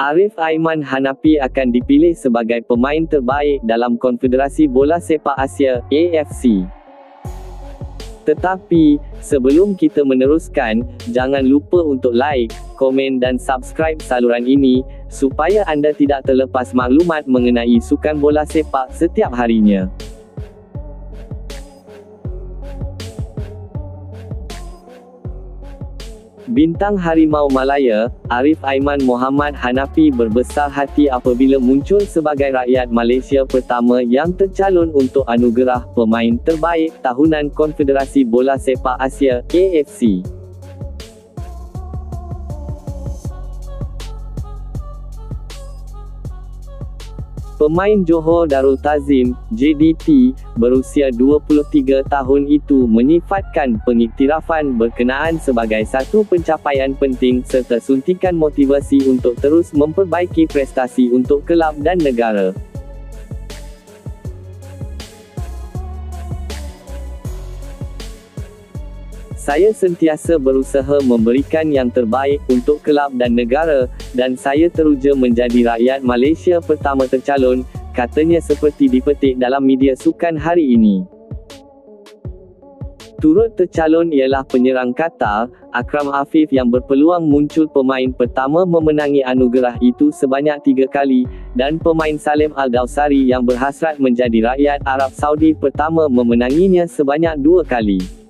Arif Aiman Hanafi akan dipilih sebagai pemain terbaik dalam Konfederasi Bola Sepak Asia (AFC). Tetapi, sebelum kita meneruskan, jangan lupa untuk like, komen dan subscribe saluran ini, supaya anda tidak terlepas maklumat mengenai sukan bola sepak setiap harinya. Bintang Harimau Malaya, Arif Aiman Mohamad Hanafi berbesar hati apabila muncul sebagai rakyat Malaysia pertama yang tercalon untuk anugerah Pemain Terbaik Tahunan Konfederasi Bola Sepak Asia (AFC). Pemain Johor Darul Ta'zim, JDT, berusia 23 tahun itu menyifatkan pengiktirafan berkenaan sebagai satu pencapaian penting serta suntikan motivasi untuk terus memperbaiki prestasi untuk kelab dan negara. Saya sentiasa berusaha memberikan yang terbaik untuk kelab dan negara, dan saya teruja menjadi rakyat Malaysia pertama tercalon, katanya seperti dipetik dalam media sukan hari ini. Turut tercalon ialah penyerang Qatar, Akram Afif yang berpeluang muncul pemain pertama memenangi anugerah itu sebanyak 3 kali, dan pemain Salim Al-Dawsari yang berhasrat menjadi rakyat Arab Saudi pertama memenanginya sebanyak 2 kali.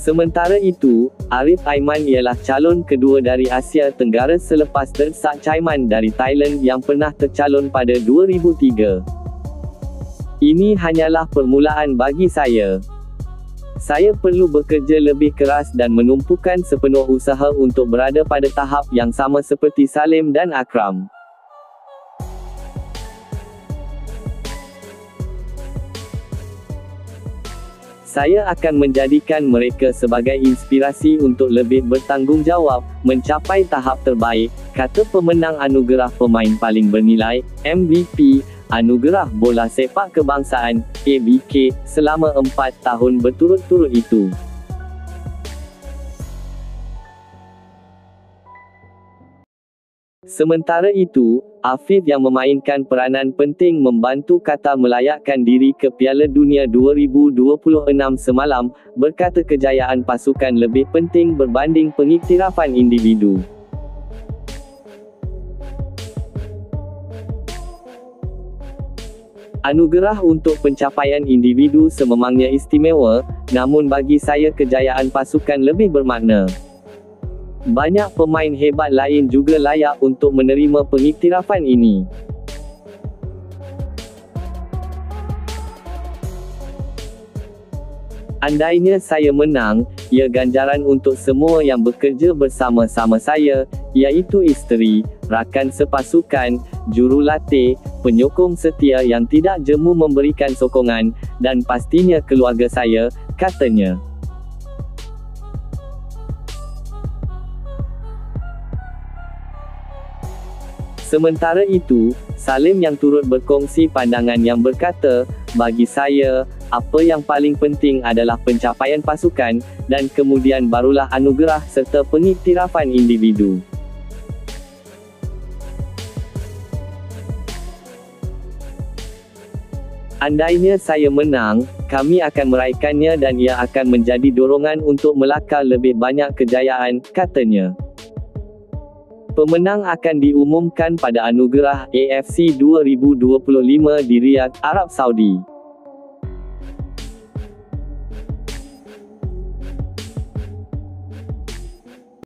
Sementara itu, Arif Aiman ialah calon kedua dari Asia Tenggara selepas Tersak Chaiman dari Thailand yang pernah tercalon pada 2003. Ini hanyalah permulaan bagi saya. Saya perlu bekerja lebih keras dan menumpukan sepenuh usaha untuk berada pada tahap yang sama seperti Salim dan Akram. Saya akan menjadikan mereka sebagai inspirasi untuk lebih bertanggungjawab, mencapai tahap terbaik, kata pemenang anugerah pemain paling bernilai, MVP, Anugerah Bola Sepak Kebangsaan, ABK, selama 4 tahun berturut-turut itu. Sementara itu, Afif yang memainkan peranan penting membantu Qatar melayakkan diri ke Piala Dunia 2026 semalam, berkata kejayaan pasukan lebih penting berbanding pengiktirafan individu. Anugerah untuk pencapaian individu sememangnya istimewa, namun bagi saya kejayaan pasukan lebih bermakna. Banyak pemain hebat lain juga layak untuk menerima pengiktirafan ini. Andainya saya menang, ia ganjaran untuk semua yang bekerja bersama-sama saya, iaitu isteri, rakan sepasukan, jurulatih, penyokong setia yang tidak jemu memberikan sokongan, dan pastinya keluarga saya, katanya. Sementara itu, Salim yang turut berkongsi pandangan yang berkata, bagi saya, apa yang paling penting adalah pencapaian pasukan, dan kemudian barulah anugerah serta pengiktirafan individu. Andainya saya menang, kami akan meraihkannya dan ia akan menjadi dorongan untuk melakar lebih banyak kejayaan, katanya. Pemenang akan diumumkan pada anugerah AFC 2025 di Riyadh, Arab Saudi.